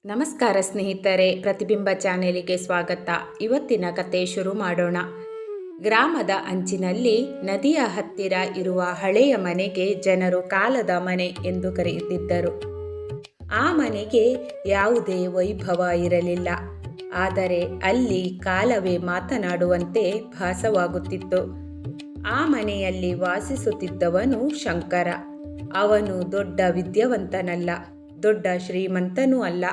ನಮಸ್ಕಾರ ಸ್ನೇಹಿತರೆ, ಪ್ರತಿಬಿಂಬ ಚಾನೆಲಿಗೆ ಸ್ವಾಗತ. ಇವತ್ತಿನ ಕತೆ ಶುರು ಮಾಡೋಣ. ಗ್ರಾಮದ ಅಂಚಿನಲ್ಲಿ ನದಿಯ ಹತ್ತಿರ ಇರುವ ಹಳೆಯ ಮನೆಗೆ ಜನರು ಕಾಲದ ಮನೆ ಎಂದು ಕರೆಯುತ್ತಿದ್ದರು. ಆ ಮನೆಗೆ ಯಾವುದೇ ವೈಭವ ಇರಲಿಲ್ಲ, ಆದರೆ ಅಲ್ಲಿ ಕಾಲವೇ ಮಾತನಾಡುವಂತೆ ಭಾಸವಾಗುತ್ತಿತ್ತು. ಆ ಮನೆಯಲ್ಲಿ ವಾಸಿಸುತ್ತಿದ್ದವನು ಶಂಕರ. ಅವನು ದೊಡ್ಡ ವಿದ್ಯಾವಂತನಲ್ಲ, ದೊಡ್ಡ ಶ್ರೀಮಂತನೂ ಅಲ್ಲ.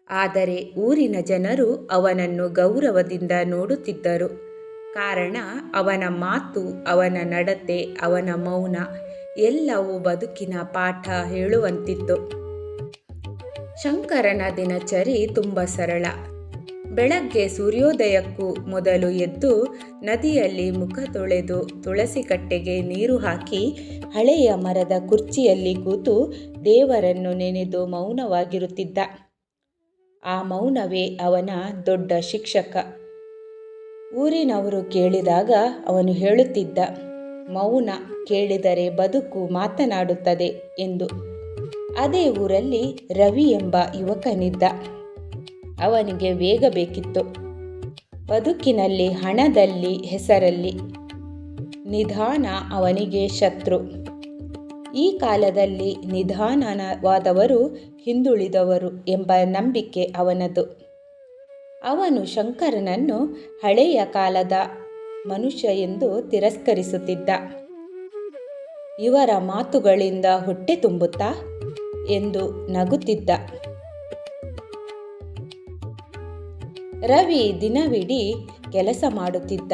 ಆದರೆ ಊರಿನ ಜನರು ಅವನನ್ನು ಗೌರವದಿಂದ ನೋಡುತ್ತಿದ್ದರು. ಕಾರಣ ಅವನ ಮಾತು, ಅವನ ನಡತೆ, ಅವನ ಮೌನ ಎಲ್ಲವೂ ಬದುಕಿನ ಪಾಠ ಹೇಳುವಂತಿತ್ತು. ಶಂಕರನ ದಿನಚರಿ ತುಂಬ ಸರಳ. ಬೆಳಗ್ಗೆ ಸೂರ್ಯೋದಯಕ್ಕೂ ಮೊದಲು ಎದ್ದು ನದಿಯಲ್ಲಿ ಮುಖ ತೊಳೆದು ತುಳಸಿ ಕಟ್ಟೆಗೆ ನೀರು ಹಾಕಿ ಹಳೆಯ ಮರದ ಕುರ್ಚಿಯಲ್ಲಿ ಕೂತು ದೇವರನ್ನು ನೆನೆದು ಮೌನವಾಗಿರುತ್ತಿದ್ದ. ಆ ಮೌನವೇ ಅವನ ದೊಡ್ಡ ಶಿಕ್ಷಕ. ಊರಿನವರು ಕೇಳಿದಾಗ ಅವನು ಹೇಳುತ್ತಿದ್ದ, ಮೌನ ಕೇಳಿದರೆ ಬದುಕು ಮಾತನಾಡುತ್ತದೆ ಎಂದು. ಅದೇ ಊರಲ್ಲಿ ರವಿ ಎಂಬ ಯುವಕನಿದ್ದ. ಅವನಿಗೆ ವೇಗ ಬೇಕಿತ್ತು. ಬದುಕಿನಲ್ಲಿ, ಹಣದಲ್ಲಿ, ಹೆಸರಲ್ಲಿ. ನಿಧಾನ ಅವನಿಗೆ ಶತ್ರು. ಈ ಕಾಲದಲ್ಲಿ ನಿಧಾನವಾದವರು ಹಿಂದುಳಿದವರು ಎಂಬ ನಂಬಿಕೆ ಅವನದು. ಅವನು ಶಂಕರನನ್ನು ಹಳೆಯ ಕಾಲದ ಮನುಷ್ಯ ಎಂದು ತಿರಸ್ಕರಿಸುತ್ತಿದ್ದ. ಇವರ ಮಾತುಗಳಿಂದ ಹೊಟ್ಟೆ ತುಂಬುತ್ತಾ ಎಂದು ನಗುತ್ತಿದ್ದ. ರವಿ ದಿನವಿಡೀ ಕೆಲಸ ಮಾಡುತ್ತಿದ್ದ,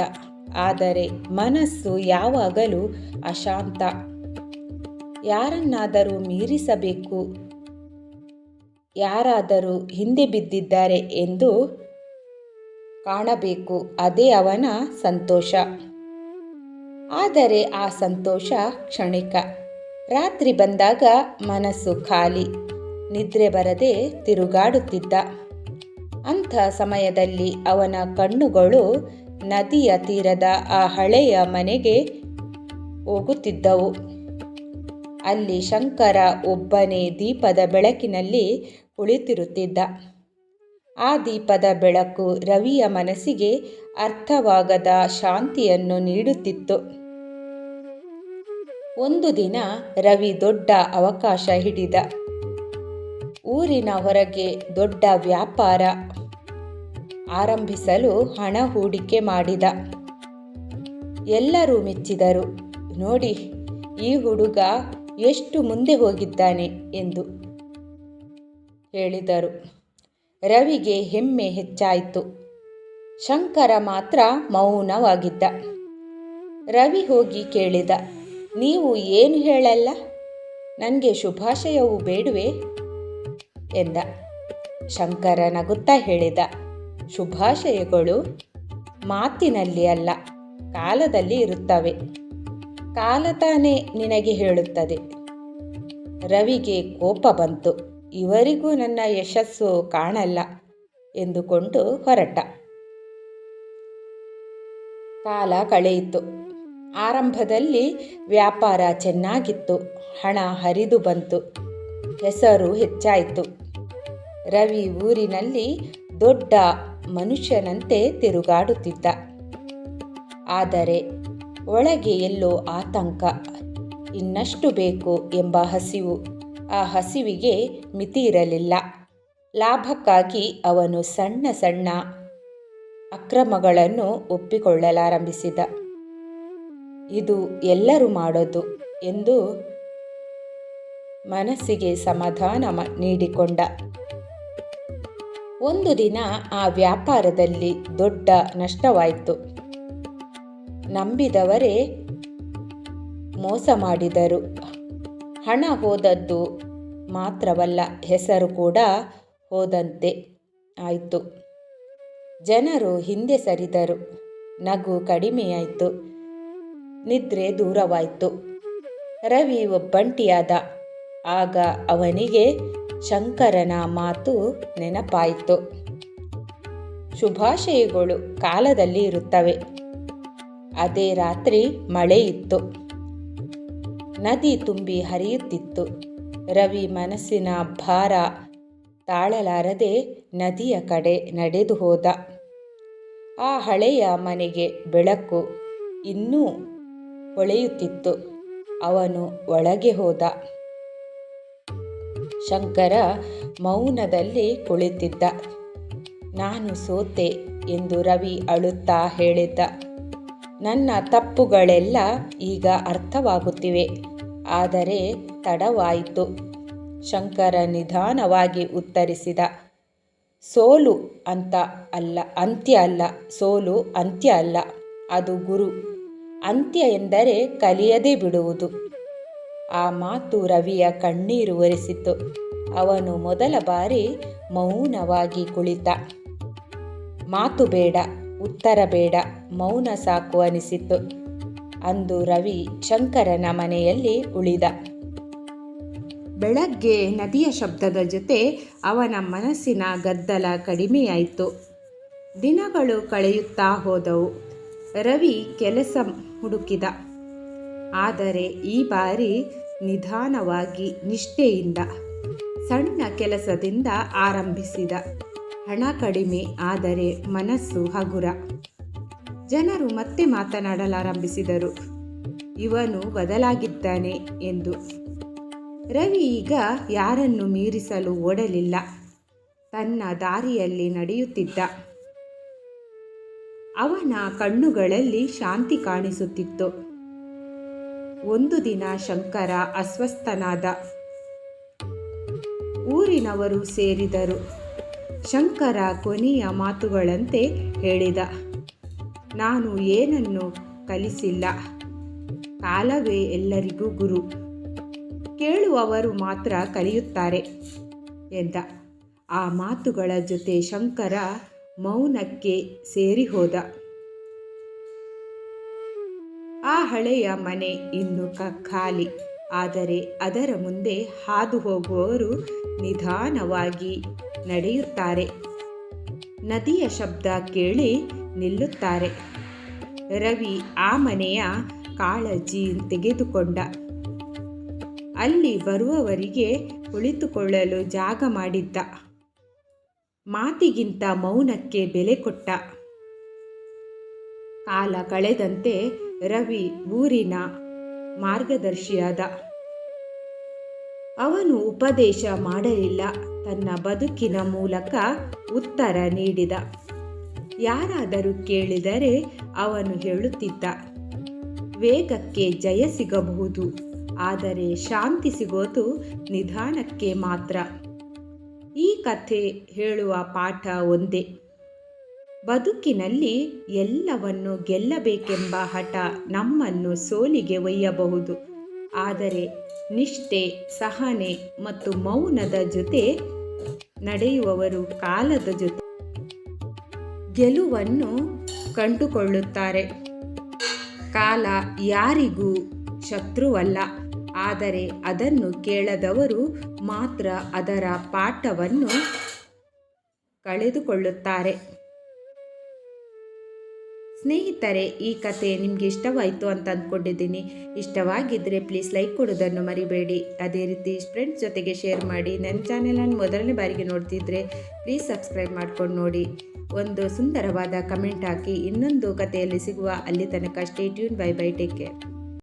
ಆದರೆ ಮನಸ್ಸು ಯಾವಾಗಲೂ ಅಶಾಂತ. ಯಾರನ್ನಾದರೂ ಮೀರಿಸಬೇಕು, ಯಾರಾದರೂ ಹಿಂದೆ ಬಿದ್ದಿದ್ದಾರೆ ಎಂದು ಕಾಣಬೇಕು, ಅದೇ ಅವನ ಸಂತೋಷ. ಆದರೆ ಆ ಸಂತೋಷ ಕ್ಷಣಿಕ. ರಾತ್ರಿ ಬಂದಾಗ ಮನಸ್ಸು ಖಾಲಿ, ನಿದ್ರೆ ಬರದೆ ತಿರುಗಾಡುತ್ತಿದ್ದ. ಅಂಥ ಸಮಯದಲ್ಲಿ ಅವನ ಕಣ್ಣುಗಳು ನದಿಯ ತೀರದ ಆ ಹಳೆಯ ಮನೆಗೆ ಹೋಗುತ್ತಿದ್ದವು. ಅಲ್ಲಿ ಶಂಕರ ಒಬ್ಬನೇ ದೀಪದ ಬೆಳಕಿನಲ್ಲಿ ಕುಳಿತಿರುತ್ತಿದ್ದ. ಆ ದೀಪದ ಬೆಳಕು ರವಿಯ ಮನಸ್ಸಿಗೆ ಅರ್ಥವಾಗದ ಶಾಂತಿಯನ್ನು ನೀಡುತ್ತಿತ್ತು. ಒಂದು ದಿನ ರವಿ ದೊಡ್ಡ ಅವಕಾಶ ಹಿಡಿದ. ಊರಿನ ಹೊರಗೆ ದೊಡ್ಡ ವ್ಯಾಪಾರ ಆರಂಭಿಸಲು ಹಣ ಹೂಡಿಕೆ ಮಾಡಿದ. ಎಲ್ಲರೂ ಮೆಚ್ಚಿದರು. ನೋಡಿ, ಈ ಹುಡುಗ ಎಷ್ಟು ಮುಂದೆ ಹೋಗಿದ್ದಾನೆ ಎಂದು ಹೇಳಿದರು. ರವಿಗೆ ಹೆಮ್ಮೆ ಹೆಚ್ಚಾಯಿತು. ಶಂಕರ ಮಾತ್ರ ಮೌನವಾಗಿದ್ದ. ರವಿ ಹೋಗಿ ಕೇಳಿದ, ನೀವು ಏನು ಹೇಳಲ್ಲ? ನನಗೆ ಶುಭಾಶಯವೂ ಬೇಡವೇ ಎಂದ. ಶಂಕರ ನಗುತ್ತಾ ಹೇಳಿದ, ಶುಭಾಶಯಗಳು ಮಾತಿನಲ್ಲಿ ಅಲ್ಲ, ಕಾಲದಲ್ಲಿ ಇರುತ್ತವೆ. ಕಾಲ ತಾನೇ ನಿನಗೆ ಹೇಳುತ್ತದೆ. ರವಿಗೆ ಕೋಪ ಬಂತು. ಇವರಿಗೂ ನನ್ನ ಯಶಸ್ಸು ಕಾಣಲ್ಲ ಎಂದುಕೊಂಡು ಹೊರಟ. ಕಾಲ ಕಳೆಯಿತು. ಆರಂಭದಲ್ಲಿ ವ್ಯಾಪಾರ ಚೆನ್ನಾಗಿತ್ತು. ಹಣ ಹರಿದು ಬಂತು. ಹೆಸರು ಹೆಚ್ಚಾಯಿತು. ರವಿ ಊರಿನಲ್ಲಿ ದೊಡ್ಡ ಮನುಷ್ಯನಂತೆ ತಿರುಗಾಡುತ್ತಿದ್ದ. ಆದರೆ ಒಳಗೆ ಎಲ್ಲೋ ಆತಂಕ, ಇನ್ನಷ್ಟು ಬೇಕು ಎಂಬ ಹಸಿವು. ಆ ಹಸಿವಿಗೆ ಮಿತಿ ಇರಲಿಲ್ಲ. ಲಾಭಕ್ಕಾಗಿ ಅವನು ಸಣ್ಣ ಸಣ್ಣ ಅಕ್ರಮಗಳನ್ನು ಒಪ್ಪಿಕೊಳ್ಳಲಾರಂಭಿಸಿದ. ಇದು ಎಲ್ಲರೂ ಮಾಡೋದು ಎಂದು ಮನಸ್ಸಿಗೆ ಸಮಾಧಾನ ನೀಡಿಕೊಂಡ. ಒಂದು ದಿನ ಆ ವ್ಯಾಪಾರದಲ್ಲಿ ದೊಡ್ಡ ನಷ್ಟವಾಯಿತು. ನಂಬಿದವರೇ ಮೋಸ ಮಾಡಿದರು. ಹಣ ಹೋದದ್ದು ಮಾತ್ರವಲ್ಲ, ಹೆಸರು ಕೂಡ ಹೋದಂತೆ ಆಯಿತು. ಜನರು ಹಿಂದೆ ಸರಿದರು. ನಗು ಕಡಿಮೆಯಾಯಿತು. ನಿದ್ರೆ ದೂರವಾಯಿತು. ರವಿ ಒಬ್ಬಂಟಿಯಾದ. ಆಗ ಅವನಿಗೆ ಶಂಕರನ ಮಾತು ನೆನಪಾಯಿತು. ಶುಭಾಶಯಗಳು ಕಾಲದಲ್ಲಿ ಇರುತ್ತವೆ. ಅದೇ ರಾತ್ರಿ ಮಳೆ ಇತ್ತು. ನದಿ ತುಂಬಿ ಹರಿಯುತ್ತಿತ್ತು. ರವಿ ಮನಸ್ಸಿನ ಭಾರ ತಾಳಲಾರದೆ ನದಿಯ ಕಡೆ ನಡೆದು ಹೋದ. ಆ ಹಳೆಯ ಮನೆಗೆ ಬೆಳಕು ಇನ್ನೂ ಹೊಳೆಯುತ್ತಿತ್ತು. ಅವನು ಒಳಗೆ ಹೋದ. ಶಂಕರ ಮೌನದಲ್ಲಿ ಕುಳಿತಿದ್ದ. ನಾನು ಸೋತೆ ಎಂದು ರವಿ ಅಳುತ್ತಾ ಹೇಳಿದ್ದ. ನನ್ನ ತಪ್ಪುಗಳೆಲ್ಲ ಈಗ ಅರ್ಥವಾಗುತ್ತಿವೆ. ಆದರೆ ತಡವಾಯಿತು. ಶಂಕರ ನಿಧಾನವಾಗಿ ಉತ್ತರಿಸಿದ. ಸೋಲು ಅಂತ್ಯ ಅಲ್ಲ. ಸೋಲು ಅಂತ್ಯ ಅಲ್ಲ, ಅದು ಗುರು. ಅಂತ್ಯ ಎಂದರೆ ಕಲಿಯದೇ ಬಿಡುವುದು. ಆ ಮಾತು ರವಿಯ ಕಣ್ಣೀರು ಒರೆಸಿತು. ಅವನು ಮೊದಲ ಬಾರಿ ಮೌನವಾಗಿ ಕುಳಿತ. ಮಾತು ಬೇಡ, ಉತ್ತರ ಬೇಡ, ಮೌನ ಸಾಕು ಅನಿಸಿತು. ಅಂದು ರವಿ ಶಂಕರನ ಮನೆಯಲ್ಲಿ ಉಳಿದ. ಬೆಳಗ್ಗೆ ನದಿಯ ಶಬ್ದದ ಜೊತೆ ಅವನ ಮನಸ್ಸಿನ ಗದ್ದಲ ಕಡಿಮೆಯಾಯಿತು. ದಿನಗಳು ಕಳೆಯುತ್ತಾ ಹೋದವು. ರವಿ ಕೆಲಸ ಹುಡುಕಿದ. ಆದರೆ ಈ ಬಾರಿ ನಿಧಾನವಾಗಿ, ನಿಷ್ಠೆಯಿಂದ. ಸಣ್ಣ ಕೆಲಸದಿಂದ ಆರಂಭಿಸಿದ. ಹಣ ಕಡಿಮೆ, ಆದರೆ ಮನಸ್ಸು ಹಗುರ. ಜನರು ಮತ್ತೆ ಮಾತನಾಡಲಾರಂಭಿಸಿದರು, ಇವನು ಬದಲಾಗಿದ್ದಾನೆ ಎಂದು. ರವಿ ಈಗ ಯಾರನ್ನು ಮೀರಿಸಲು ಓಡಲಿಲ್ಲ. ತನ್ನ ದಾರಿಯಲ್ಲಿ ನಡೆಯುತ್ತಿದ್ದ. ಅವನ ಕಣ್ಣುಗಳಲ್ಲಿ ಶಾಂತಿ ಕಾಣಿಸುತ್ತಿತ್ತು. ಒಂದು ದಿನ ಶಂಕರ ಅಸ್ವಸ್ಥನಾದ. ಊರಿನವರು ಸೇರಿದರು. ಶಂಕರ ಕೊನೆಯ ಮಾತುಗಳಂತೆ ಹೇಳಿದ. ನಾನು ಏನನ್ನು ಕಲಿಸಿಲ್ಲ. ಕಾಲವೇ ಎಲ್ಲರಿಗೂ ಗುರು. ಕೇಳುವವರು ಮಾತ್ರ ಕಲಿಯುತ್ತಾರೆ ಎಂದ. ಆ ಮಾತುಗಳ ಜೊತೆ ಶಂಕರ ಮೌನಕ್ಕೆ ಸೇರಿ ಹೋದ. ಆ ಹಳೆಯ ಮನೆ ಇನ್ನು ಖಾಲಿ. ಆದರೆ ಅದರ ಮುಂದೆ ಹಾದು ಹೋಗುವವರು ನಿಧಾನವಾಗಿ ನಡೆಯುತ್ತಾರೆ. ನದಿಯ ಶಬ್ದ ಕೇಳಿ ನಿಲ್ಲುತ್ತಾರೆ. ರವಿ ಆ ಮನೆಯ ಕಾಳಜಿ ತೆಗೆದುಕೊಂಡ. ಅಲ್ಲಿ ಬರುವವರಿಗೆ ಕುಳಿತುಕೊಳ್ಳಲು ಜಾಗ ಮಾಡಿದ್ದ. ಮಾತಿಗಿಂತ ಮೌನಕ್ಕೆ ಬೆಲೆ ಕೊಟ್ಟ. ಕಾಲ ಕಳೆದಂತೆ ರವಿ ಊರಿನ ಮಾರ್ಗದರ್ಶಿಯಾದ. ಅವನು ಉಪದೇಶ ಮಾಡಲಿಲ್ಲ, ತನ್ನ ಬದುಕಿನ ಮೂಲಕ ಉತ್ತರ ನೀಡಿದ. ಯಾರಾದರೂ ಕೇಳಿದರೆ ಅವನು ಹೇಳುತ್ತಿದ್ದ, ವೇಗಕ್ಕೆ ಜಯ ಸಿಗಬಹುದು, ಆದರೆ ಶಾಂತಿ ಸಿಗೋದು ನಿಧಾನಕ್ಕೆ ಮಾತ್ರ. ಈ ಕಥೆ ಹೇಳುವ ಪಾಠ ಒಂದೇ. ಬದುಕಿನಲ್ಲಿ ಎಲ್ಲವನ್ನು ಗೆಲ್ಲಬೇಕೆಂಬ ಹಠ ನಮ್ಮನ್ನು ಸೋಲಿಗೆ ಒಯ್ಯಬಹುದು. ಆದರೆ ನಿಷ್ಠೆ, ಸಹನೆ ಮತ್ತು ಮೌನದ ಜೊತೆ ನಡೆಯುವವರು ಕಾಲದ ಜೊತೆ ಗೆಲುವನ್ನು ಕಂಡುಕೊಳ್ಳುತ್ತಾರೆ. ಕಾಲ ಯಾರಿಗೂ ಶತ್ರುವಲ್ಲ, ಆದರೆ ಅದನ್ನು ಕೇಳದವರು ಮಾತ್ರ ಅದರ ಪಾಠವನ್ನು ಕಳೆದುಕೊಳ್ಳುತ್ತಾರೆ. ಸ್ನೇಹಿತರೆ, ಈ ಕತೆ ನಿಮಗೆ ಇಷ್ಟವಾಯಿತು ಅಂತ ಅಂದ್ಕೊಂಡಿದ್ದೀನಿ. ಇಷ್ಟವಾಗಿದ್ದರೆ ಪ್ಲೀಸ್ ಲೈಕ್ ಕೊಡೋದನ್ನು ಮರಿಬೇಡಿ. ಅದೇ ರೀತಿ ಫ್ರೆಂಡ್ಸ್ ಜೊತೆಗೆ ಶೇರ್ ಮಾಡಿ. ನನ್ನ ಚಾನೆಲನ್ನು ಮೊದಲನೇ ಬಾರಿಗೆ ನೋಡ್ತಿದ್ರೆ ಪ್ಲೀಸ್ ಸಬ್ಸ್ಕ್ರೈಬ್ ಮಾಡ್ಕೊಂಡು ನೋಡಿ. ಒಂದು ಸುಂದರವಾದ ಕಮೆಂಟ್ ಹಾಕಿ. ಇನ್ನೊಂದು ಕಥೆಯಲ್ಲಿ ಸಿಗುವ. ಅಲ್ಲಿ ತನಕ stay tune. Bye bye, take care.